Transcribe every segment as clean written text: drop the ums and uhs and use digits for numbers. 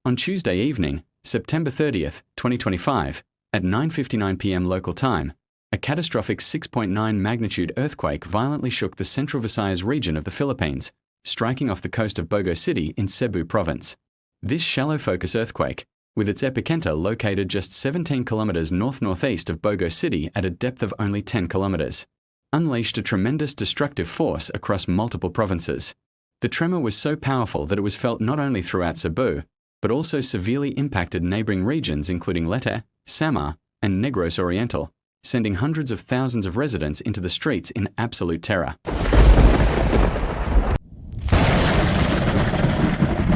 On Tuesday evening, September 30th, 2025, at 9:59 p.m. local time, a catastrophic 6.9 magnitude earthquake violently shook the central Visayas region of the Philippines, striking off the coast of Bogo City in Cebu province. This shallow focus earthquake, with its epicenter located just 17 kilometers north-northeast of Bogo City at a depth of only 10 kilometers, unleashed a tremendous destructive force across multiple provinces. The tremor was so powerful that it was felt not only throughout Cebu, but also severely impacted neighboring regions including Leyte, Samar, and Negros Oriental, sending hundreds of thousands of residents into the streets in absolute terror.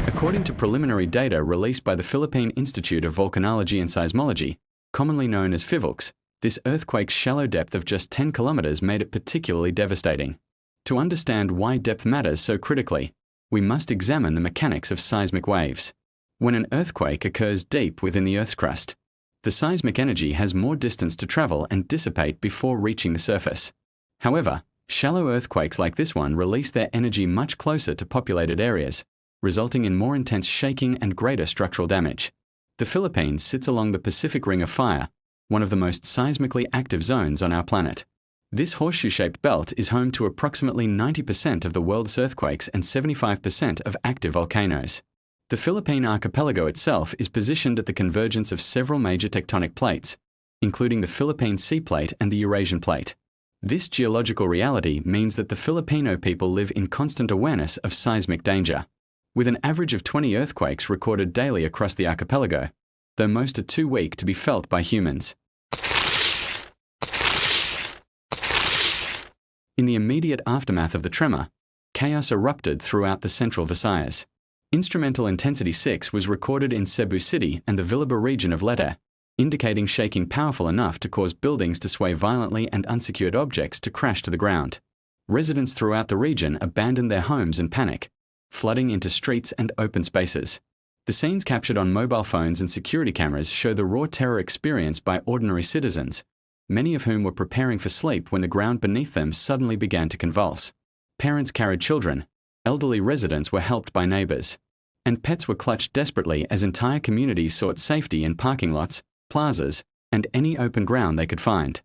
According to preliminary data released by the Philippine Institute of Volcanology and Seismology, commonly known as PHIVOLCS, this earthquake's shallow depth of just 10 kilometers made it particularly devastating. To understand why depth matters so critically, we must examine the mechanics of seismic waves. When an earthquake occurs deep within the Earth's crust, the seismic energy has more distance to travel and dissipate before reaching the surface. However, shallow earthquakes like this one release their energy much closer to populated areas, resulting in more intense shaking and greater structural damage. The Philippines sits along the Pacific Ring of Fire, one of the most seismically active zones on our planet. This horseshoe-shaped belt is home to approximately 90% of the world's earthquakes and 75% of active volcanoes. The Philippine archipelago itself is positioned at the convergence of several major tectonic plates, including the Philippine Sea Plate and the Eurasian Plate. This geological reality means that the Filipino people live in constant awareness of seismic danger. With an average of 20 earthquakes recorded daily across the archipelago, though most are too weak to be felt by humans. In the immediate aftermath of the tremor, chaos erupted throughout the central Visayas. Instrumental intensity 6 was recorded in Cebu City and the Villaba region of Leyte, indicating shaking powerful enough to cause buildings to sway violently and unsecured objects to crash to the ground. Residents throughout the region abandoned their homes in panic, flooding into streets and open spaces. The scenes captured on mobile phones and security cameras show the raw terror experienced by ordinary citizens, many of whom were preparing for sleep when the ground beneath them suddenly began to convulse. Parents carried children, elderly residents were helped by neighbors, and pets were clutched desperately as entire communities sought safety in parking lots, plazas, and any open ground they could find.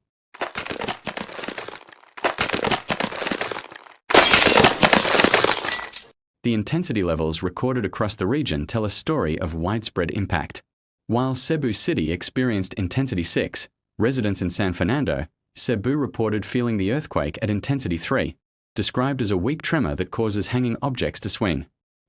The intensity levels recorded across the region tell a story of widespread impact. While Cebu City experienced intensity 6, residents in San Fernando, Cebu reported feeling the earthquake at intensity 3, described as a weak tremor that causes hanging objects to swing.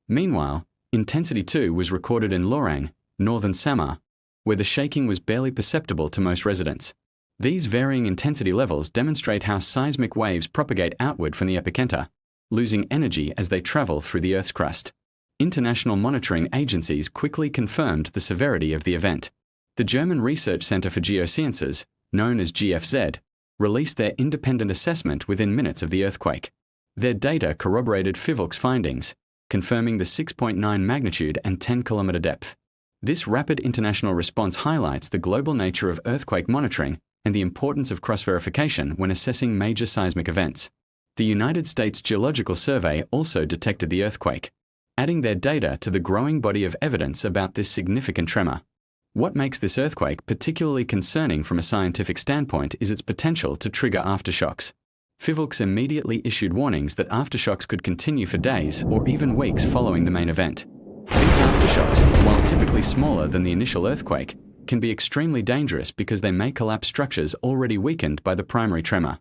Meanwhile, intensity 2 was recorded in Lorang, northern Samar, where the shaking was barely perceptible to most residents. These varying intensity levels demonstrate how seismic waves propagate outward from the epicenter, losing energy as they travel through the Earth's crust. International monitoring agencies quickly confirmed the severity of the event. The German Research Center for Geosciences, known as GFZ, released their independent assessment within minutes of the earthquake. Their data corroborated PHIVOLCS findings, confirming the 6.9 magnitude and 10-kilometer depth. This rapid international response highlights the global nature of earthquake monitoring and the importance of cross-verification when assessing major seismic events. The United States Geological Survey also detected the earthquake, adding their data to the growing body of evidence about this significant tremor. What makes this earthquake particularly concerning from a scientific standpoint is its potential to trigger aftershocks. PHIVOLCS immediately issued warnings that aftershocks could continue for days or even weeks following the main event. These aftershocks, while typically smaller than the initial earthquake, can be extremely dangerous because they may collapse structures already weakened by the primary tremor.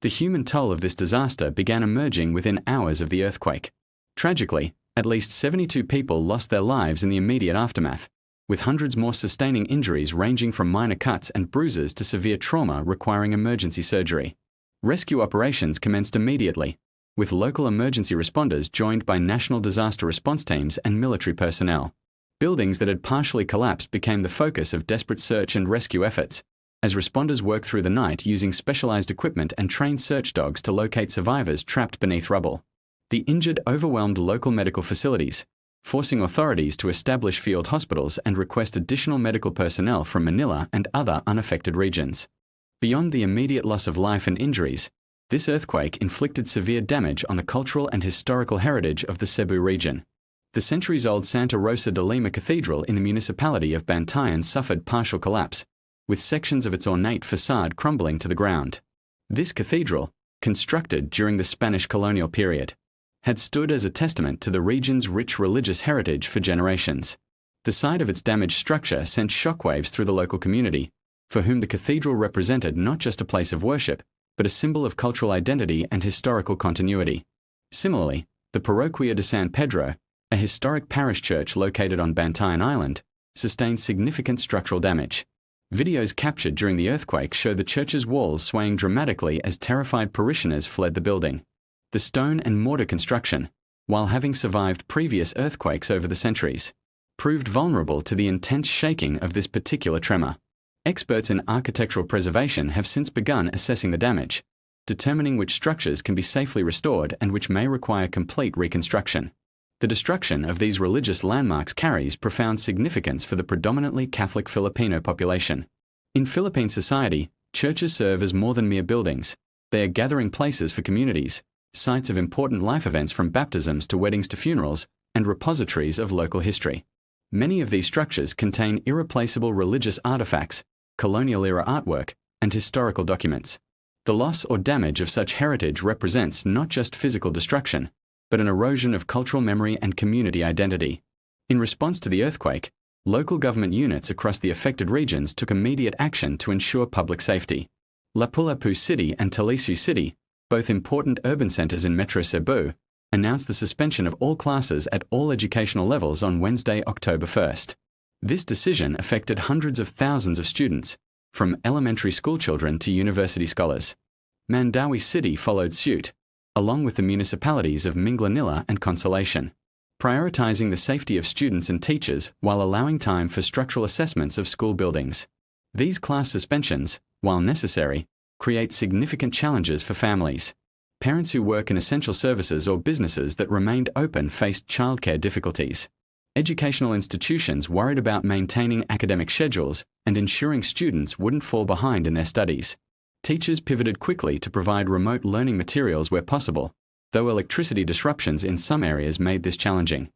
The human toll of this disaster began emerging within hours of the earthquake. Tragically, at least 72 people lost their lives in the immediate aftermath, with hundreds more sustaining injuries ranging from minor cuts and bruises to severe trauma requiring emergency surgery. Rescue operations commenced immediately, with local emergency responders joined by national disaster response teams and military personnel. Buildings that had partially collapsed became the focus of desperate search and rescue efforts, as responders worked through the night using specialized equipment and trained search dogs to locate survivors trapped beneath rubble. The injured overwhelmed local medical facilities, forcing authorities to establish field hospitals and request additional medical personnel from Manila and other unaffected regions. Beyond the immediate loss of life and injuries, This earthquake inflicted severe damage on the cultural and historical heritage of the Cebu region. The centuries-old Santa Rosa de Lima Cathedral in the municipality of Bantayan suffered partial collapse, with sections of its ornate facade crumbling to the ground. This cathedral, constructed during the Spanish colonial period, had stood as a testament to the region's rich religious heritage for generations. The sight of its damaged structure sent shockwaves through the local community, for whom the cathedral represented not just a place of worship, but a symbol of cultural identity and historical continuity. Similarly, the Parroquia de San Pedro, a historic parish church located on Bantayan Island, sustained significant structural damage. Videos captured during the earthquake show the church's walls swaying dramatically as terrified parishioners fled the building. The stone and mortar construction, while having survived previous earthquakes over the centuries, proved vulnerable to the intense shaking of this particular tremor. Experts in architectural preservation have since begun assessing the damage, determining which structures can be safely restored and which may require complete reconstruction. The destruction of these religious landmarks carries profound significance for the predominantly Catholic Filipino population. In Philippine society, churches serve as more than mere buildings. They are gathering places for communities, sites of important life events from baptisms to weddings to funerals, and repositories of local history. Many of these structures contain irreplaceable religious artifacts, colonial-era artwork, and historical documents. The loss or damage of such heritage represents not just physical destruction, but an erosion of cultural memory and community identity. In response to the earthquake, local government units across the affected regions took immediate action to ensure public safety. Lapu-Lapu City and Talisay City, both important urban centers in Metro Cebu, announced the suspension of all classes at all educational levels on Wednesday, October 1st. This decision affected hundreds of thousands of students, from elementary school children to university scholars. Mandaue City followed suit, along with the municipalities of Minglanilla and Consolacion, prioritizing the safety of students and teachers while allowing time for structural assessments of school buildings. These class suspensions, while necessary, create significant challenges for families. Parents who work in essential services or businesses that remained open faced childcare difficulties. Educational institutions worried about maintaining academic schedules and ensuring students wouldn't fall behind in their studies. Teachers pivoted quickly to provide remote learning materials where possible, though electricity disruptions in some areas made this challenging.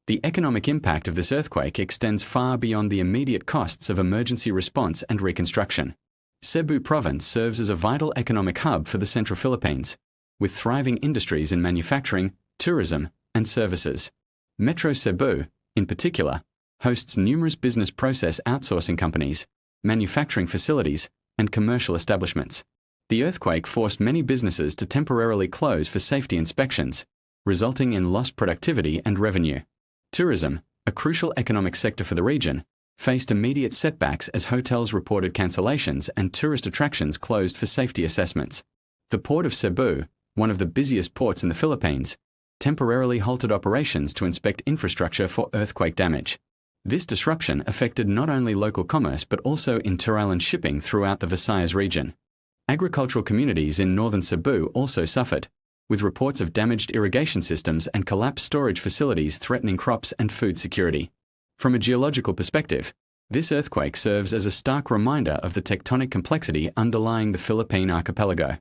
The economic impact of this earthquake extends far beyond the immediate costs of emergency response and reconstruction. Cebu Province serves as a vital economic hub for the Central Philippines, with thriving industries in manufacturing, tourism, and services. Metro Cebu, in particular, hosts numerous business process outsourcing companies, manufacturing facilities, and commercial establishments. The earthquake forced many businesses to temporarily close for safety inspections, resulting in lost productivity and revenue. Tourism, a crucial economic sector for the region, faced immediate setbacks as hotels reported cancellations and tourist attractions closed for safety assessments. The port of Cebu, one of the busiest ports in the Philippines, temporarily halted operations to inspect infrastructure for earthquake damage. This disruption affected not only local commerce but also inter-island shipping throughout the Visayas region. Agricultural communities in northern Cebu also suffered, with reports of damaged irrigation systems and collapsed storage facilities threatening crops and food security. From a geological perspective, this earthquake serves as a stark reminder of the tectonic complexity underlying the Philippine archipelago.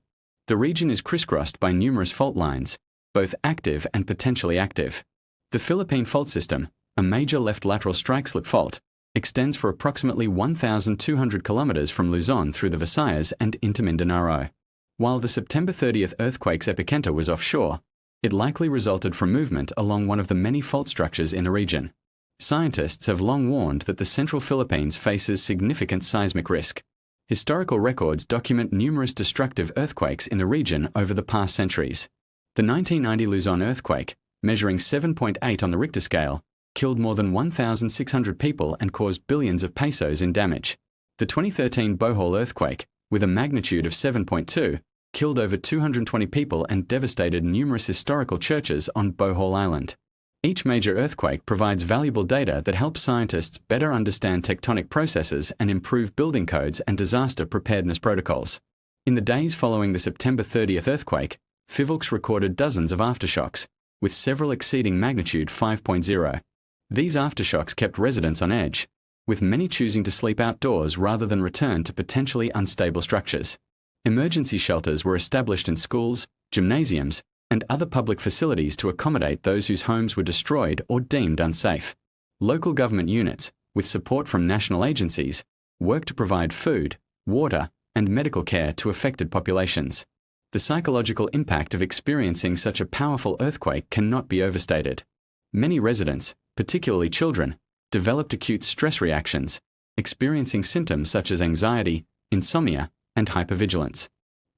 The region is crisscrossed by numerous fault lines, both active and potentially active. The Philippine Fault System, a major left lateral strike-slip fault, extends for approximately 1,200 kilometers from Luzon through the Visayas and into Mindanao. While the September 30th earthquake's epicenter was offshore, it likely resulted from movement along one of the many fault structures in the region. Scientists have long warned that the central Philippines faces significant seismic risk. Historical records document numerous destructive earthquakes in the region over the past centuries. The 1990 Luzon earthquake, measuring 7.8 on the Richter scale, killed more than 1,600 people and caused billions of pesos in damage. The 2013 Bohol earthquake, with a magnitude of 7.2, killed over 220 people and devastated numerous historical churches on Bohol Island. Each major earthquake provides valuable data that helps scientists better understand tectonic processes and improve building codes and disaster preparedness protocols. In the days following the September 30th earthquake, Phivolcs recorded dozens of aftershocks, with several exceeding magnitude 5.0. These aftershocks kept residents on edge, with many choosing to sleep outdoors rather than return to potentially unstable structures. Emergency shelters were established in schools, gymnasiums, and other public facilities to accommodate those whose homes were destroyed or deemed unsafe. Local government units, with support from national agencies, worked to provide food, water, and medical care to affected populations. The psychological impact of experiencing such a powerful earthquake cannot be overstated. Many residents, particularly children, developed acute stress reactions, experiencing symptoms such as anxiety, insomnia, and hypervigilance.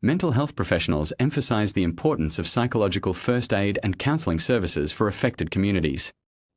Mental health professionals emphasize the importance of psychological first aid and counseling services for affected communities.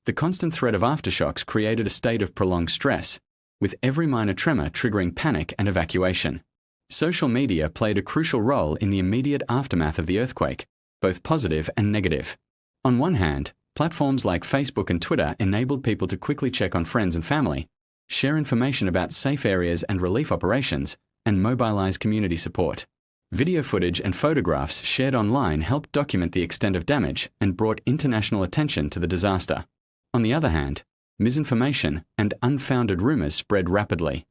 The constant threat of aftershocks created a state of prolonged stress, with every minor tremor triggering panic and evacuation. Social media played a crucial role in the immediate aftermath of the earthquake, both positive and negative. On one hand, platforms like Facebook and Twitter enabled people to quickly check on friends and family, share information about safe areas and relief operations, and mobilize community support. Video footage and photographs shared online helped document the extent of damage and brought international attention to the disaster. On the other hand, misinformation and unfounded rumors spread rapidly,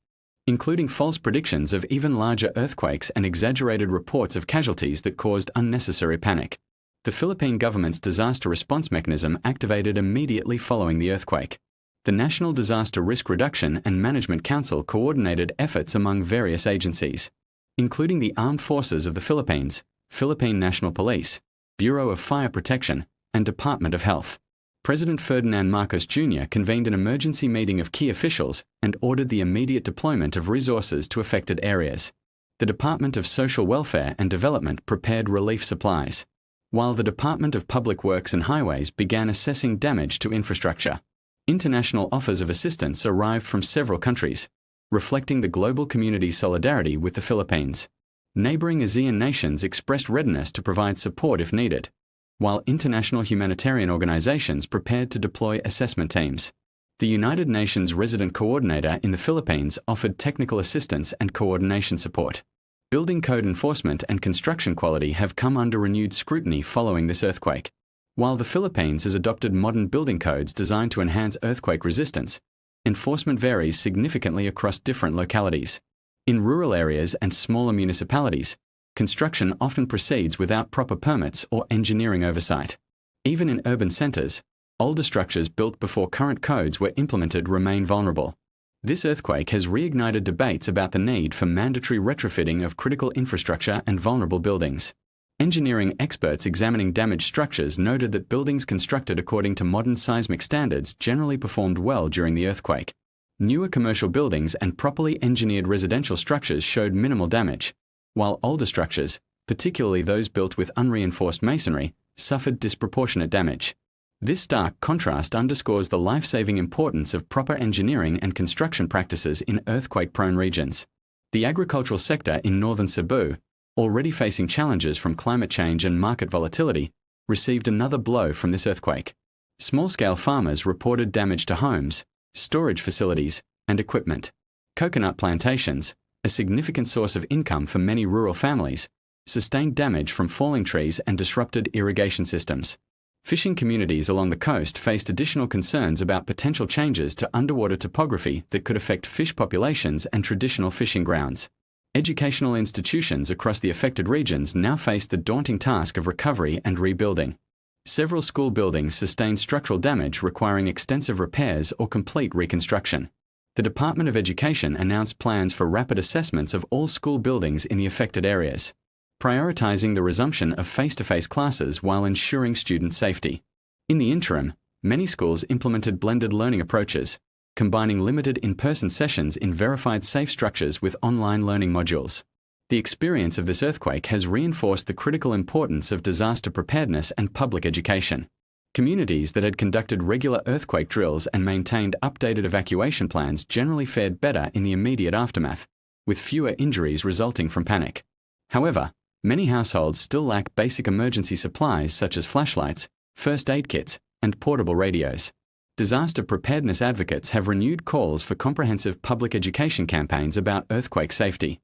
including false predictions of even larger earthquakes and exaggerated reports of casualties that caused unnecessary panic. The Philippine government's disaster response mechanism activated immediately following the earthquake. The National Disaster Risk Reduction and Management Council coordinated efforts among various agencies, including the Armed Forces of the Philippines, Philippine National Police, Bureau of Fire Protection, and Department of Health. President Ferdinand Marcos Jr. convened an emergency meeting of key officials and ordered the immediate deployment of resources to affected areas. The Department of Social Welfare and Development prepared relief supplies, while the Department of Public Works and Highways began assessing damage to infrastructure. International offers of assistance arrived from several countries, reflecting the global community's solidarity with the Philippines. Neighboring ASEAN nations expressed readiness to provide support if needed, while international humanitarian organizations prepared to deploy assessment teams. The United Nations Resident Coordinator in the Philippines offered technical assistance and coordination support. Building code enforcement and construction quality have come under renewed scrutiny following this earthquake. While the Philippines has adopted modern building codes designed to enhance earthquake resistance, enforcement varies significantly across different localities. In rural areas and smaller municipalities, construction often proceeds without proper permits or engineering oversight. Even in urban centers, older structures built before current codes were implemented remain vulnerable. This earthquake has reignited debates about the need for mandatory retrofitting of critical infrastructure and vulnerable buildings. Engineering experts examining damaged structures noted that buildings constructed according to modern seismic standards generally performed well during the earthquake. Newer commercial buildings and properly engineered residential structures showed minimal damage, while older structures, particularly those built with unreinforced masonry, suffered disproportionate damage. This stark contrast underscores the life-saving importance of proper engineering and construction practices in earthquake-prone regions. The agricultural sector in northern Cebu, already facing challenges from climate change and market volatility, received another blow from this earthquake. Small-scale farmers reported damage to homes, storage facilities, and equipment. Coconut plantations, a significant source of income for many rural families, sustained damage from falling trees and disrupted irrigation systems. Fishing communities along the coast faced additional concerns about potential changes to underwater topography that could affect fish populations and traditional fishing grounds. Educational institutions across the affected regions now face the daunting task of recovery and rebuilding. Several school buildings sustained structural damage requiring extensive repairs or complete reconstruction. The Department of Education announced plans for rapid assessments of all school buildings in the affected areas, prioritizing the resumption of face-to-face classes while ensuring student safety. In the interim, many schools implemented blended learning approaches, combining limited in-person sessions in verified safe structures with online learning modules. The experience of this earthquake has reinforced the critical importance of disaster preparedness and public education. Communities that had conducted regular earthquake drills and maintained updated evacuation plans generally fared better in the immediate aftermath, with fewer injuries resulting from panic. However, many households still lack basic emergency supplies such as flashlights, first aid kits, and portable radios. Disaster preparedness advocates have renewed calls for comprehensive public education campaigns about earthquake safety,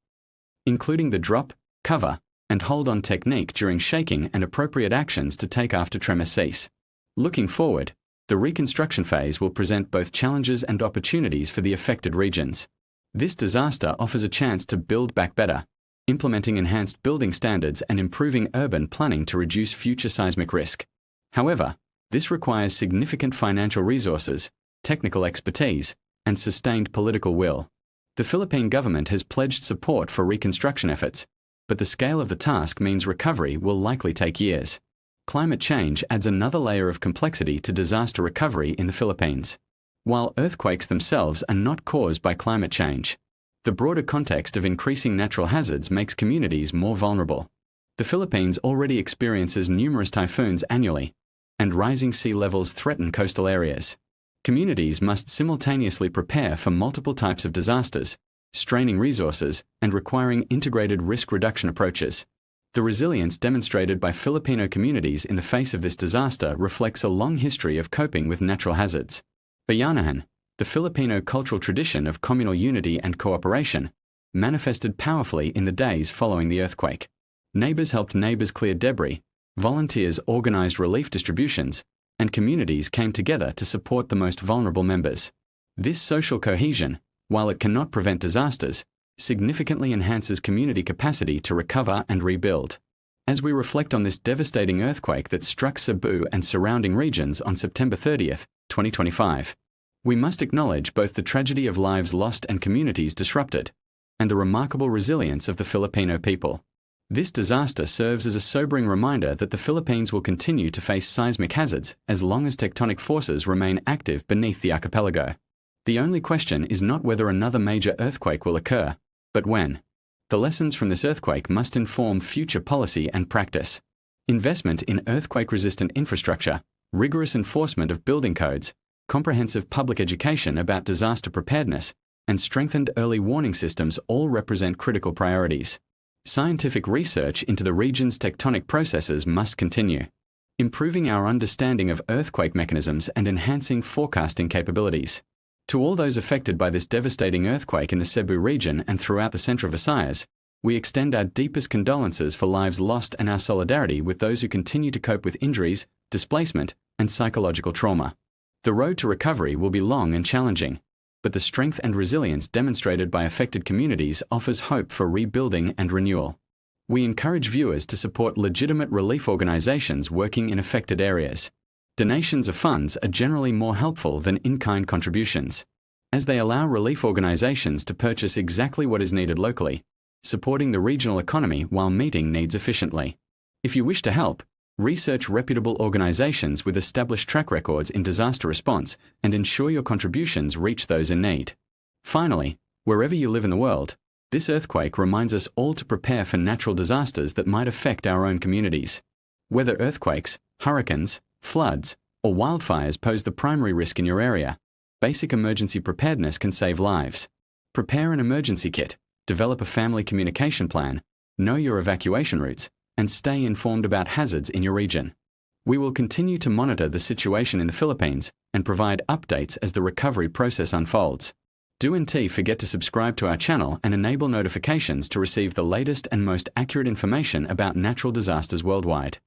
including the drop, cover, and hold-on technique during shaking and appropriate actions to take after tremors cease. Looking forward, the reconstruction phase will present both challenges and opportunities for the affected regions. This disaster offers a chance to build back better, implementing enhanced building standards and improving urban planning to reduce future seismic risk. However, this requires significant financial resources, technical expertise, and sustained political will. The Philippine government has pledged support for reconstruction efforts, but the scale of the task means recovery will likely take years. Climate change adds another layer of complexity to disaster recovery in the Philippines. While earthquakes themselves are not caused by climate change, the broader context of increasing natural hazards makes communities more vulnerable. The Philippines already experiences numerous typhoons annually, and rising sea levels threaten coastal areas. Communities must simultaneously prepare for multiple types of disasters, straining resources and requiring integrated risk reduction approaches. The resilience demonstrated by Filipino communities in the face of this disaster reflects a long history of coping with natural hazards. Bayanahan, the Filipino cultural tradition of communal unity and cooperation, manifested powerfully in the days following the earthquake. Neighbors helped neighbors clear debris, volunteers organized relief distributions, and communities came together to support the most vulnerable members. This social cohesion, while it cannot prevent disasters, significantly enhances community capacity to recover and rebuild. As we reflect on this devastating earthquake that struck Cebu and surrounding regions on September 30, 2025, we must acknowledge both the tragedy of lives lost and communities disrupted, and the remarkable resilience of the Filipino people. This disaster serves as a sobering reminder that the Philippines will continue to face seismic hazards as long as tectonic forces remain active beneath the archipelago. The only question is not whether another major earthquake will occur, but when. The lessons from this earthquake must inform future policy and practice. Investment in earthquake-resistant infrastructure, rigorous enforcement of building codes, comprehensive public education about disaster preparedness, and strengthened early warning systems all represent critical priorities. Scientific research into the region's tectonic processes must continue, improving our understanding of earthquake mechanisms and enhancing forecasting capabilities. To all those affected by this devastating earthquake in the Cebu region and throughout the Central Visayas, we extend our deepest condolences for lives lost and our solidarity with those who continue to cope with injuries, displacement, and psychological trauma. The road to recovery will be long and challenging, but the strength and resilience demonstrated by affected communities offers hope for rebuilding and renewal. We encourage viewers to support legitimate relief organizations working in affected areas. Donations of funds are generally more helpful than in-kind contributions, as they allow relief organizations to purchase exactly what is needed locally, supporting the regional economy while meeting needs efficiently. If you wish to help, research reputable organizations with established track records in disaster response and ensure your contributions reach those in need. Finally, wherever you live in the world, this earthquake reminds us all to prepare for natural disasters that might affect our own communities. Whether earthquakes, hurricanes, floods, or wildfires pose the primary risk in your area, basic emergency preparedness can save lives. Prepare an emergency kit, develop a family communication plan, know your evacuation routes, and stay informed about hazards in your region. We will continue to monitor the situation in the Philippines and provide updates as the recovery process unfolds. Don't forget to subscribe to our channel and enable notifications to receive the latest and most accurate information about natural disasters worldwide.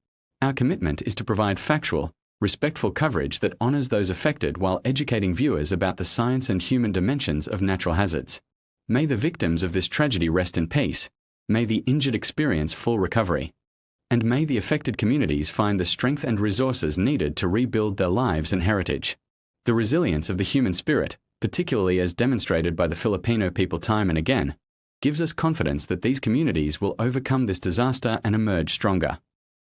Our commitment is to provide factual, respectful coverage that honors those affected while educating viewers about the science and human dimensions of natural hazards. May the victims of this tragedy rest in peace. May the injured experience full recovery. And may the affected communities find the strength and resources needed to rebuild their lives and heritage. The resilience of the human spirit, particularly as demonstrated by the Filipino people time and again, gives us confidence that these communities will overcome this disaster and emerge stronger.